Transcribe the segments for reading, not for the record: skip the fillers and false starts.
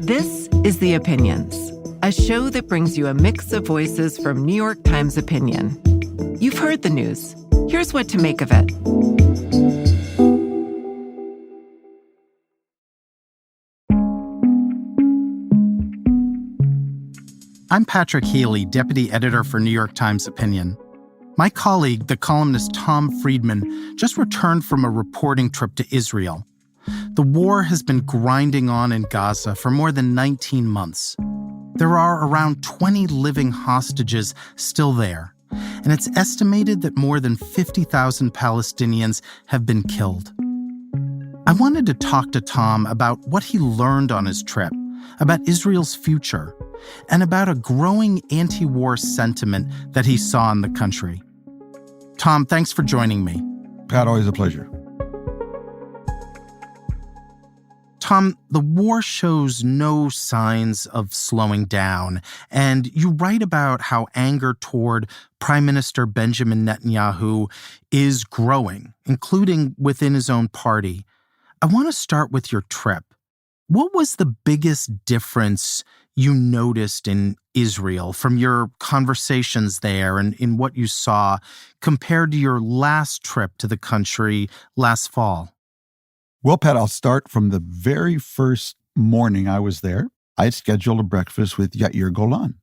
This is The Opinions, a show that brings you a mix of voices from New York Times opinion. You've heard the news. Here's what to make of it. I'm Patrick Healy, deputy editor for New York Times Opinion. My colleague, the columnist Tom Friedman, just returned from a reporting trip to Israel. The war has been grinding on in Gaza for more than 19 months. There are around 20 living hostages still there, and it's estimated that more than 50,000 Palestinians have been killed. I wanted to talk to Tom about what he learned on his trip, about Israel's future, and about a growing anti-war sentiment that he saw in the country. Tom, thanks for joining me. Pat, always a pleasure. Tom, the war shows no signs of slowing down, and you write about how anger toward Prime Minister Benjamin Netanyahu is growing, including within his own party. I want to start with your trip. What was the biggest difference you noticed in Israel from your conversations there and in what you saw compared to your last trip to the country last fall? Well, Pat, I'll start from the very first morning I was there. I had scheduled a breakfast with Yair Golan,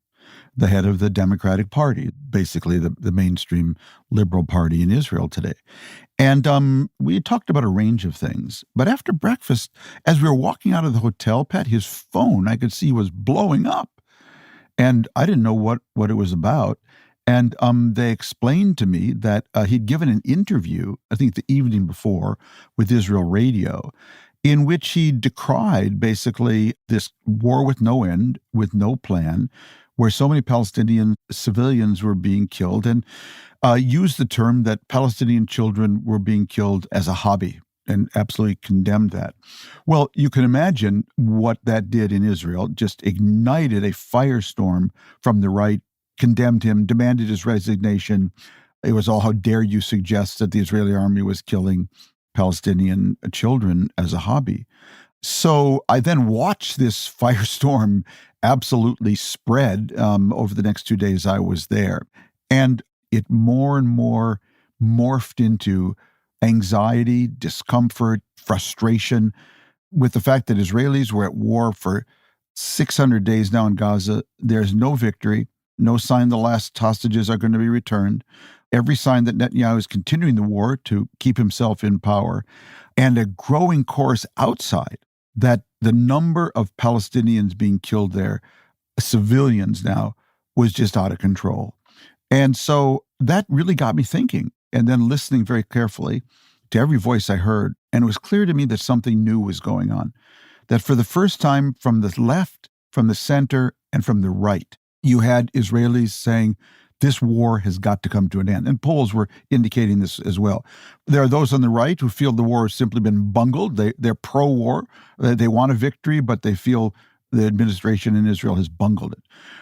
the head of the Democratic Party, basically the mainstream liberal party in Israel today. And we had talked about a range of things. But after breakfast, as we were walking out of the hotel, Pat, his phone, I could see, was blowing up. And I didn't know what it was about. And they explained to me that he'd given an interview, I think the evening before, with Israel Radio, in which he decried basically this war with no end, with no plan, where so many Palestinian civilians were being killed, and used the term that Palestinian children were being killed as a hobby, and absolutely condemned that. Well, you can imagine what that did in Israel, just ignited a firestorm from the right, condemned him, demanded his resignation. It was all, how dare you suggest that the Israeli army was killing Palestinian children as a hobby. So I then watched this firestorm absolutely spread over the next 2 days I was there. And it more and more morphed into anxiety, discomfort, frustration with the fact that Israelis were at war for 600 days now in Gaza. There's no victory. No sign the last hostages are going to be returned. Every sign that Netanyahu is continuing the war to keep himself in power. And a growing chorus outside that the number of Palestinians being killed there, civilians now, was just out of control. And so that really got me thinking, and then listening very carefully to every voice I heard. And it was clear to me that something new was going on. That for the first time, from the left, from the center, and from the right, you had Israelis saying, this war has got to come to an end. And polls were indicating this as well. There are those on the right who feel the war has simply been bungled. They're pro-war. They want a victory, but they feel the administration in Israel has bungled it.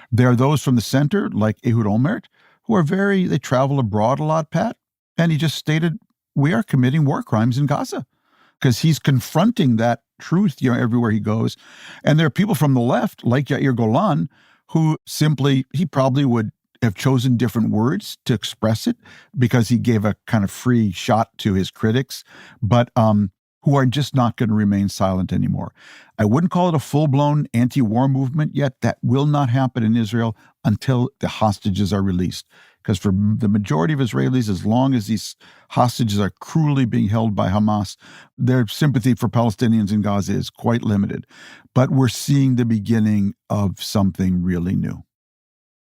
There are those from the center, like Ehud Olmert, who are they travel abroad a lot, Pat. And he just stated, we are committing war crimes in Gaza. Because he's confronting that truth, everywhere he goes. And there are people from the left, like Yair Golan, who simply, he probably would have chosen different words to express it because he gave a kind of free shot to his critics, but who are just not going to remain silent anymore. I wouldn't call it a full-blown anti-war movement yet. That will not happen in Israel until the hostages are released. Because for the majority of Israelis, as long as these hostages are cruelly being held by Hamas, their sympathy for Palestinians in Gaza is quite limited. But we're seeing the beginning of something really new.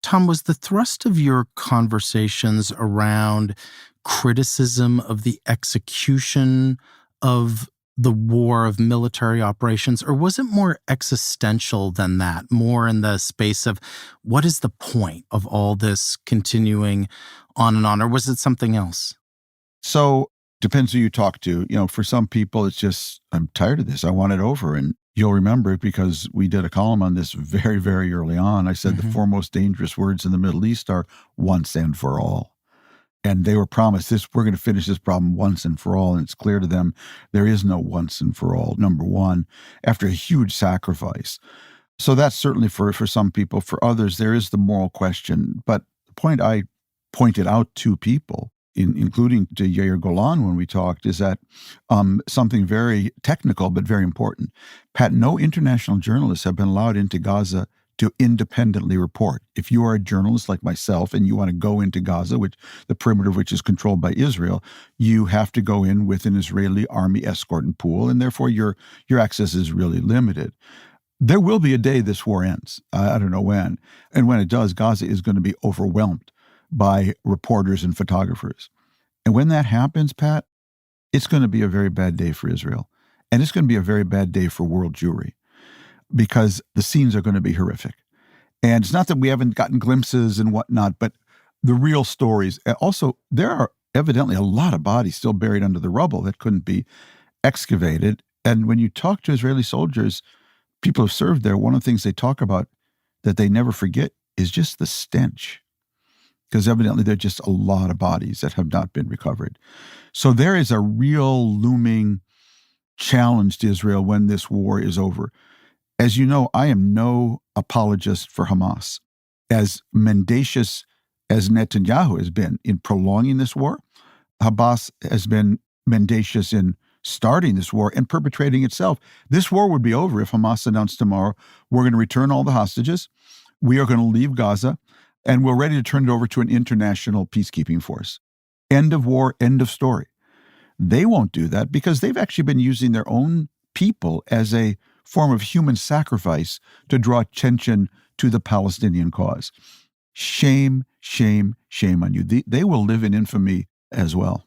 Tom, was the thrust of your conversations around criticism of the execution of the war, of military operations, or was it more existential than that, more in the space of what is the point of all this continuing on and on, or was it something else? So depends who you talk to. For some people, it's just, I'm tired of this. I want it over. And you'll remember it because we did a column on this very, very early on. I said the four most dangerous words in the Middle East are once and for all. And they were promised this, we're going to finish this problem once and for all. And it's clear to them there is no once and for all, number one, after a huge sacrifice. So that's certainly for some people. For others, there is the moral question. But the point I pointed out to people, including to Yair Golan when we talked, is that something very technical but very important. Pat, no international journalists have been allowed into Gaza to independently report. If you are a journalist like myself and you want to go into Gaza, which the perimeter of which is controlled by Israel, you have to go in with an Israeli army escort and pool, and therefore your access is really limited. There will be a day this war ends. I don't know when. And when it does, Gaza is going to be overwhelmed by reporters and photographers. And when that happens, Pat, it's going to be a very bad day for Israel. And it's going to be a very bad day for world Jewry, because the scenes are going to be horrific. And it's not that we haven't gotten glimpses and whatnot, but the real stories. Also, there are evidently a lot of bodies still buried under the rubble that couldn't be excavated. And when you talk to Israeli soldiers, people who have served there, one of the things they talk about that they never forget is just the stench. Because evidently there are just a lot of bodies that have not been recovered. So there is a real looming challenge to Israel when this war is over. As you know, I am no apologist for Hamas. As mendacious as Netanyahu has been in prolonging this war, Hamas has been mendacious in starting this war and perpetrating itself. This war would be over if Hamas announced tomorrow, we're going to return all the hostages, we are going to leave Gaza, and we're ready to turn it over to an international peacekeeping force. End of war, end of story. They won't do that because they've actually been using their own people as a form of human sacrifice to draw attention to the Palestinian cause. Shame, shame, shame on you. They will live in infamy as well.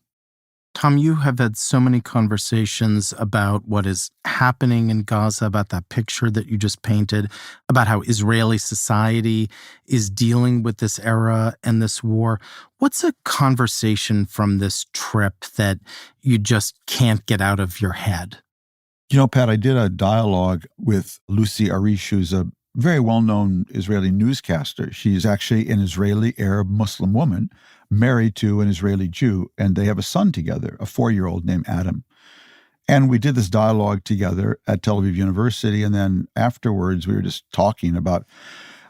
Tom, you have had so many conversations about what is happening in Gaza, about that picture that you just painted, about how Israeli society is dealing with this era and this war. What's a conversation from this trip that you just can't get out of your head? You know, Pat, I did a dialogue with Lucy Arish, who's a very well-known Israeli newscaster. She's actually an Israeli Arab Muslim woman married to an Israeli Jew, and they have a son together, a 4-year-old named Adam. And we did this dialogue together at Tel Aviv University, and then afterwards we were just talking about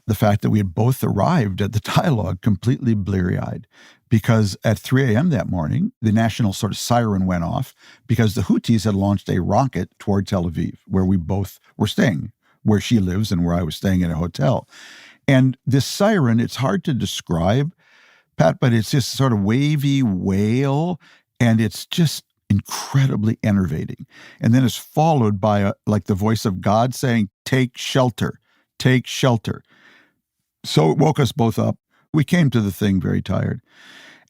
the fact that we had both arrived at the dialogue completely bleary-eyed, because at 3 a.m. that morning, the national sort of siren went off because the Houthis had launched a rocket toward Tel Aviv, where we both were staying, where she lives and where I was staying in a hotel. And this siren, it's hard to describe, Pat, but it's just sort of wavy wail, and it's just incredibly enervating. And then it's followed by like the voice of God saying, "Take shelter, take shelter." So it woke us both up. We came to the thing very tired.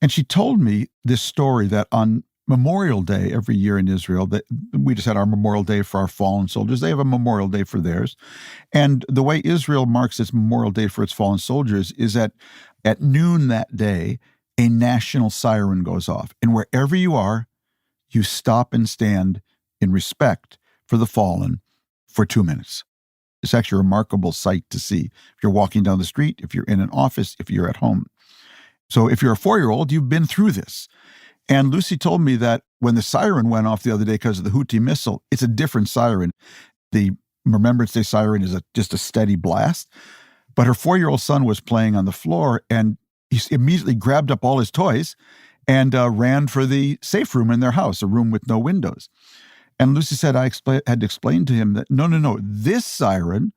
And she told me this story that on Memorial Day every year in Israel, that we just had our Memorial Day for our fallen soldiers. They have a Memorial Day for theirs. And the way Israel marks its Memorial Day for its fallen soldiers is that at noon that day, a national siren goes off. And wherever you are, you stop and stand in respect for the fallen for 2 minutes. It's actually a remarkable sight to see. If you're walking down the street, if you're in an office, if you're at home. So if you're a 4-year-old, you've been through this. And Lucy told me that when the siren went off the other day because of the Houthi missile, it's a different siren. The Remembrance Day siren is just a steady blast. But her 4-year-old son was playing on the floor, and he immediately grabbed up all his toys and ran for the safe room in their house, a room with no windows. And Lucy said, I had to explain to him that, no, this siren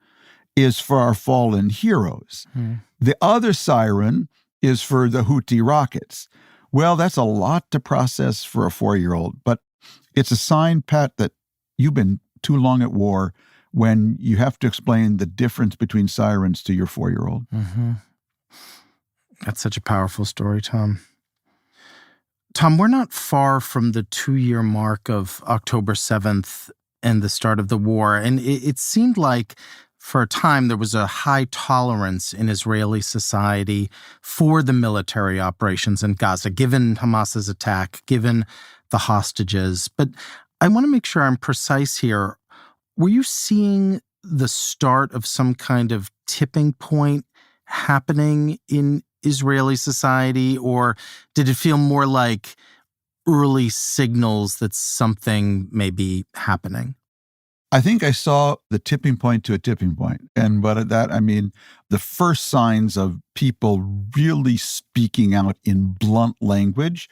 is for our fallen heroes. The other siren is for the Houthi rockets. Well, that's a lot to process for a 4-year-old, but it's a sign, Pat, that you've been too long at war when you have to explain the difference between sirens to your 4-year-old. Mm-hmm. That's such a powerful story, Tom. Tom, we're not far from the 2-year mark of October 7th and the start of the war. And it seemed like for a time there was a high tolerance in Israeli society for the military operations in Gaza, given Hamas's attack, given the hostages. But I want to make sure I'm precise here. Were you seeing the start of some kind of tipping point happening in Israeli society, or did it feel more like early signals that something may be happening? I think I saw the tipping point to a tipping point. And by that, I mean the first signs of people really speaking out in blunt language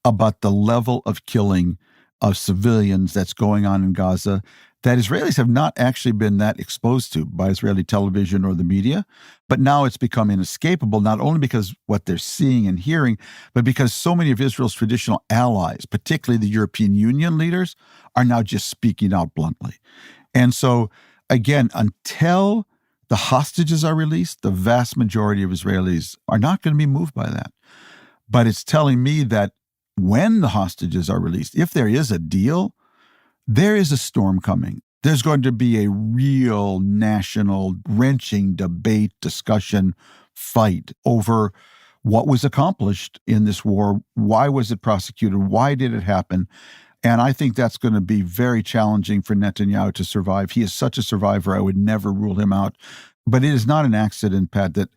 about the level of killing of civilians that's going on in Gaza that Israelis have not actually been that exposed to by Israeli television or the media. But now it's become inescapable, not only because what they're seeing and hearing, but because so many of Israel's traditional allies, particularly the European Union leaders, are now just speaking out bluntly. And so, again, until the hostages are released, the vast majority of Israelis are not going to be moved by that. But it's telling me that when the hostages are released, if there is a deal, there is a storm coming. There's going to be a real national wrenching debate, discussion, fight over what was accomplished in this war. Why was it prosecuted? Why did it happen? And I think that's going to be very challenging for Netanyahu to survive. He is such a survivor, I would never rule him out. But it is not an accident, Pat, that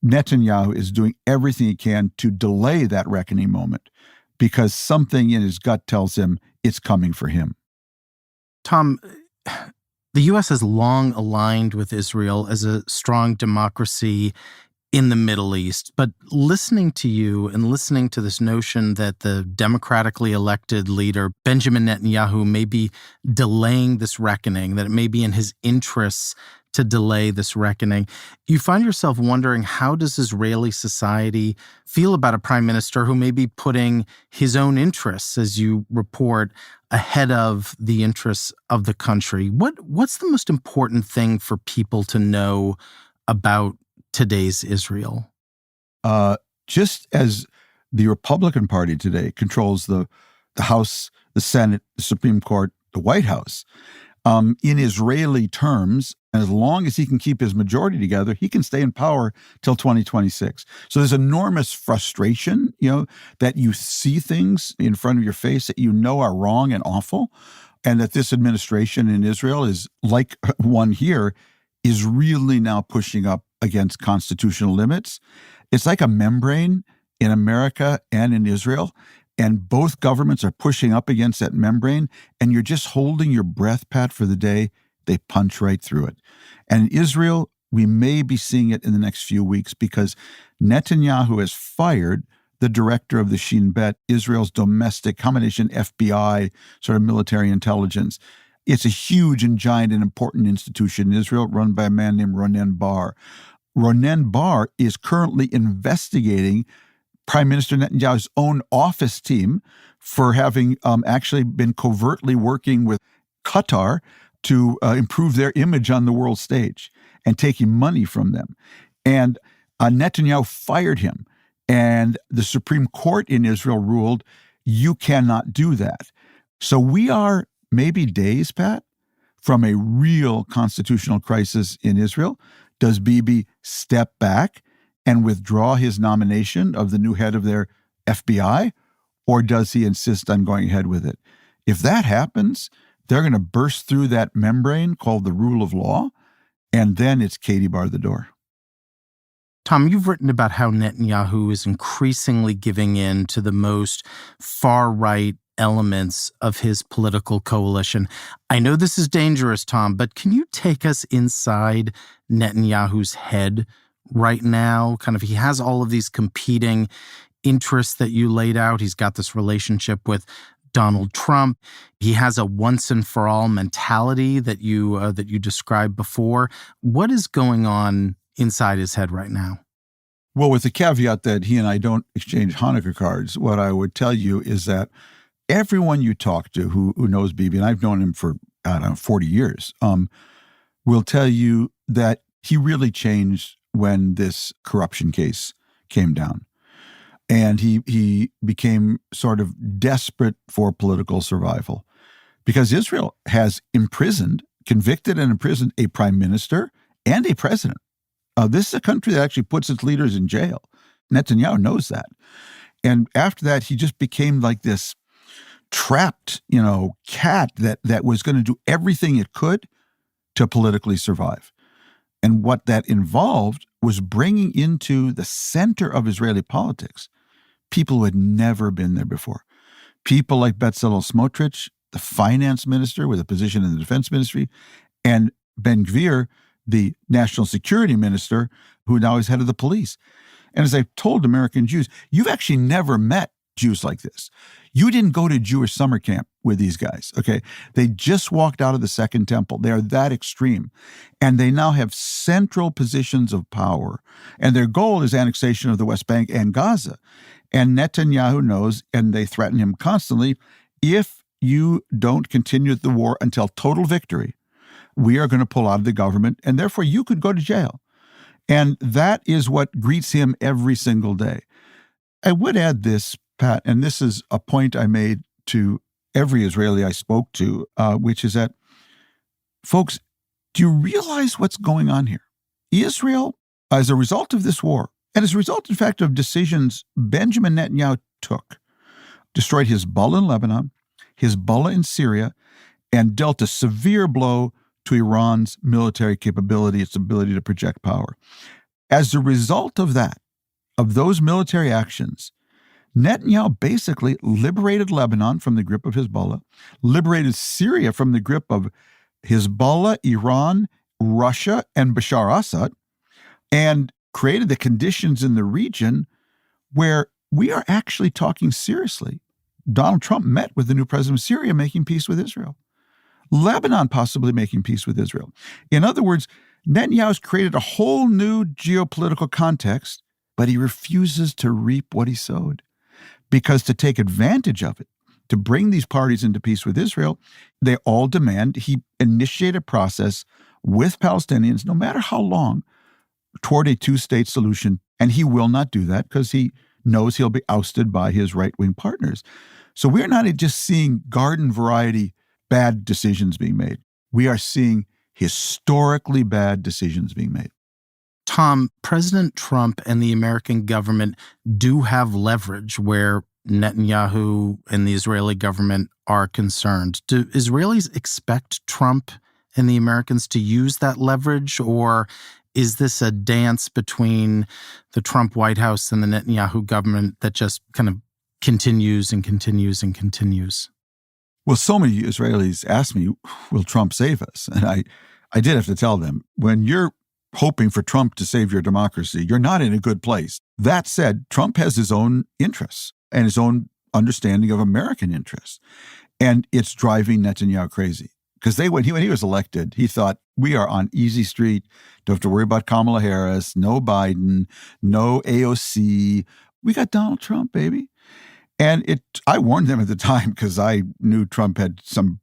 Netanyahu is doing everything he can to delay that reckoning moment because something in his gut tells him it's coming for him. Tom, the U.S. has long aligned with Israel as a strong democracy in the Middle East. But listening to you and listening to this notion that the democratically elected leader, Benjamin Netanyahu, may be delaying this reckoning, that it may be in his interests to delay this reckoning, you find yourself wondering, how does Israeli society feel about a prime minister who may be putting his own interests, as you report, ahead of the interests of the country? What's the most important thing for people to know about today's Israel? Just as the Republican Party today controls the House, the Senate, the Supreme Court, the White House, in Israeli terms, as long as he can keep his majority together, he can stay in power till 2026. So there's enormous frustration, that you see things in front of your face that you know are wrong and awful, and that this administration in Israel is like one here, is really now pushing up against constitutional limits. It's like a membrane in America and in Israel, and both governments are pushing up against that membrane, and you're just holding your breath, Pat, for the day they punch right through it. And in Israel, we may be seeing it in the next few weeks because Netanyahu has fired the director of the Shin Bet, Israel's domestic combination FBI, sort of military intelligence. It's a huge and giant and important institution in Israel run by a man named Ronen Bar. Ronen Bar is currently investigating Prime Minister Netanyahu's own office team for having actually been covertly working with Qatar to improve their image on the world stage and taking money from them. And Netanyahu fired him. And the Supreme Court in Israel ruled, you cannot do that. So we are maybe days, Pat, from a real constitutional crisis in Israel. Does Bibi step back and withdraw his nomination of the new head of their FBI, or does he insist on going ahead with it? If that happens, they're going to burst through that membrane called the rule of law, and then it's Katie bar the door. Tom, you've written about how Netanyahu is increasingly giving in to the most far-right elements of his political coalition. I know this is dangerous, Tom, but can you take us inside Netanyahu's head right now? Kind of, he has all of these competing interests that you laid out. He's got this relationship with Donald Trump. He has a once and for all mentality that you described before. What is going on inside his head right now? Well, with the caveat that he and I don't exchange Hanukkah cards, what I would tell you is that everyone you talk to who knows Bibi, and I've known him for, 40 years, will tell you that he really changed when this corruption case came down. And he became sort of desperate for political survival because Israel has convicted and imprisoned a prime minister and a president. This is a country that actually puts its leaders in jail. Netanyahu knows that. And after that, he just became like this trapped, cat that was going to do everything it could to politically survive. And what that involved was bringing into the center of Israeli politics people who had never been there before. People like Bezalel Smotrich, the finance minister with a position in the defense ministry, and Ben Gvir, the national security minister, who now is head of the police. And as I've told American Jews, you've actually never met Jews like this. You didn't go to Jewish summer camp with these guys, okay? They just walked out of the Second Temple. They are that extreme. And they now have central positions of power. And their goal is annexation of the West Bank and Gaza. And Netanyahu knows, and they threaten him constantly, if you don't continue the war until total victory, we are going to pull out of the government, and therefore you could go to jail. And that is what greets him every single day. I would add this, Pat, and this is a point I made to every Israeli I spoke to, which is that, folks, do you realize what's going on here? Israel, as a result of this war, and as a result, in fact, of decisions Benjamin Netanyahu took, destroyed Hezbollah in Lebanon, Hezbollah in Syria, and dealt a severe blow to Iran's military capability, its ability to project power. As a result of that, of those military actions, Netanyahu basically liberated Lebanon from the grip of Hezbollah, liberated Syria from the grip of Hezbollah, Iran, Russia, and Bashar Assad, and created the conditions in the region where we are actually talking seriously. Donald Trump met with the new president of Syria making peace with Israel. Lebanon possibly making peace with Israel. In other words, Netanyahu's created a whole new geopolitical context, but he refuses to reap what he sowed. Because to take advantage of it, to bring these parties into peace with Israel, they all demand he initiate a process with Palestinians, no matter how long, toward a two-state solution. And he will not do that because he knows he'll be ousted by his right-wing partners. So we're not just seeing garden variety bad decisions being made. We are seeing historically bad decisions being made. Tom, President Trump and the American government do have leverage where Netanyahu and the Israeli government are concerned. Do Israelis expect Trump and the Americans to use that leverage, or is this a dance between the Trump White House and the Netanyahu government that just kind of continues and continues and continues? Well, so many Israelis ask me, will Trump save us? And I did have to tell them, when you're hoping for Trump to save your democracy, you're not in a good place. That said, Trump has his own interests and his own understanding of American interests. And it's driving Netanyahu crazy. Because when he was elected, he thought, we are on easy street. Don't have to worry about Kamala Harris, no Biden, no AOC. We got Donald Trump, baby. And I warned them at the time because I knew Trump had some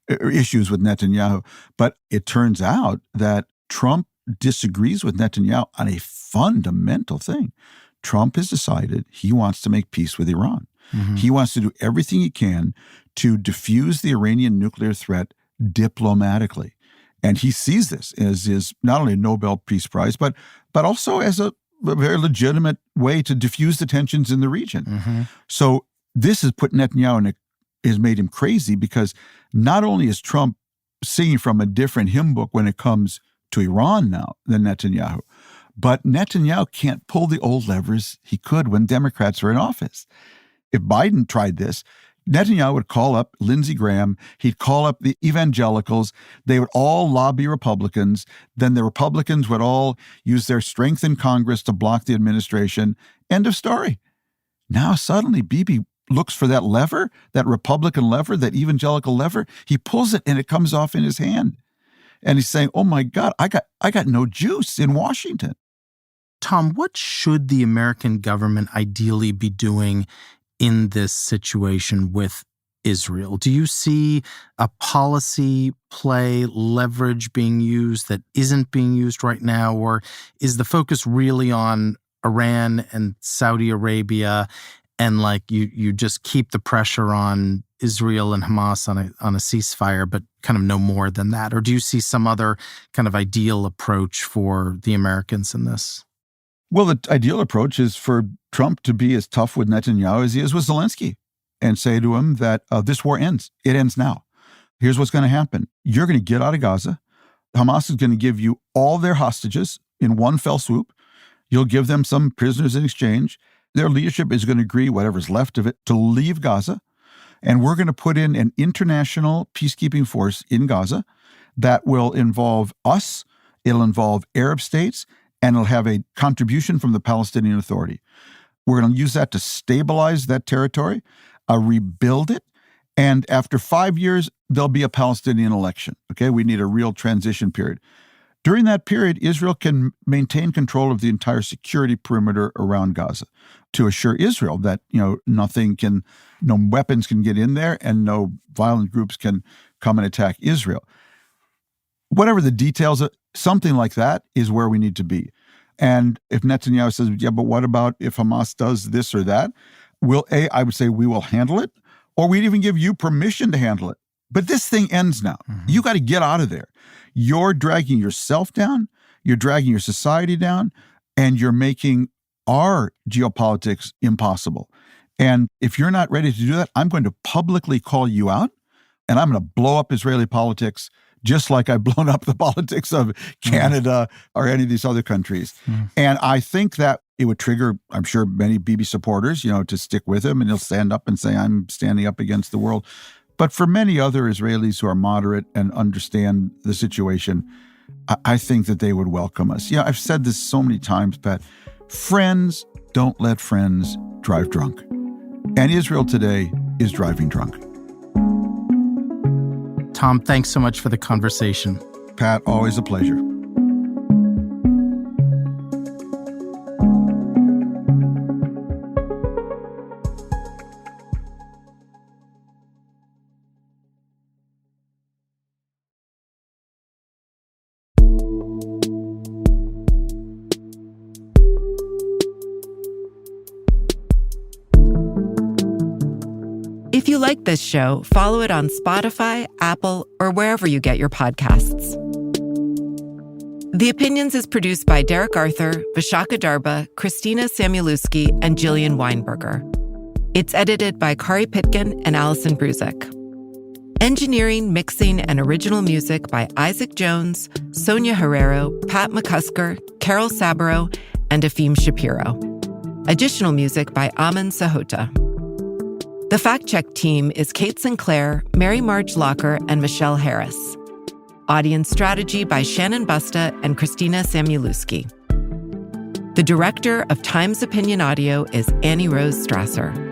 issues with Netanyahu. But it turns out that Trump disagrees with Netanyahu on a fundamental thing. Trump has decided he wants to make peace with Iran. Mm-hmm. He wants to do everything he can to diffuse the Iranian nuclear threat diplomatically. And he sees this as his not only a Nobel Peace Prize, but also as a very legitimate way to diffuse the tensions in the region. Mm-hmm. So this has put Netanyahu has made him crazy, because not only is Trump singing from a different hymn book when it comes to Iran now than Netanyahu, but Netanyahu can't pull the old levers he could when Democrats were in office. If Biden tried this, Netanyahu would call up Lindsey Graham, he'd call up the evangelicals, they would all lobby Republicans, then the Republicans would all use their strength in Congress to block the administration. End of story. Now suddenly Bibi looks for that lever, that Republican lever, that evangelical lever, he pulls it and it comes off in his hand. And he's saying, oh my God, I got no juice in Washington. Tom, what should the American government ideally be doing in this situation with Israel? Do you see a policy play, leverage being used that isn't being used right now? Or is the focus really on Iran and Saudi Arabia, and you just keep the pressure on Israel and Hamas on a ceasefire, but kind of no more than that? Or do you see some other kind of ideal approach for the Americans in this? Well, the ideal approach is for Trump to be as tough with Netanyahu as he is with Zelensky and say to him that this war ends. It ends now. Here's what's going to happen. You're going to get out of Gaza. Hamas is going to give you all their hostages, in one fell swoop. You'll give them some prisoners in exchange. Their leadership is going to agree, whatever's left of it, to leave Gaza. And we're going to put in an international peacekeeping force in Gaza that will involve us, it'll involve Arab states, and it'll have a contribution from the Palestinian Authority. We're going to use that to stabilize that territory, rebuild it, and after 5 years, there'll be a Palestinian election. Okay, we need a real transition period. During that period, Israel can maintain control of the entire security perimeter around Gaza to assure Israel that, no weapons can get in there and no violent groups can come and attack Israel. Whatever the details, something like that is where we need to be. And if Netanyahu says, yeah, but what about if Hamas does this or that? I would say we will handle it, or we'd even give you permission to handle it. But this thing ends now. Mm-hmm. You got to get out of there. You're dragging yourself down, you're dragging your society down, and you're making our geopolitics impossible. And if you're not ready to do that, I'm going to publicly call you out, and I'm going to blow up Israeli politics just like I've blown up the politics of Canada or any of these other countries. And I think that it would trigger, I'm sure, many Bibi supporters, to stick with him, and he'll stand up and say, I'm standing up against the world. But for many other Israelis who are moderate and understand the situation, I think that they would welcome us. I've said this so many times, Pat. Friends don't let friends drive drunk. And Israel today is driving drunk. Tom, thanks so much for the conversation. Pat, always a pleasure. If you like this show, follow it on Spotify, Apple, or wherever you get your podcasts. The Opinions is produced by Derek Arthur, Vishaka Darba, Christina Samuelewski, and Jillian Weinberger. It's edited by Kari Pitkin and Allison Bruzik. Engineering, mixing, and original music by Isaac Jones, Sonia Herrero, Pat McCusker, Carol Saburo, and Afim Shapiro. Additional music by Aman Sahota. The fact-check team is Kate Sinclair, Mary Marge Locker, and Michelle Harris. Audience strategy by Shannon Busta and Christina Samuelewski. The director of Times Opinion Audio is Annie Rose Strasser.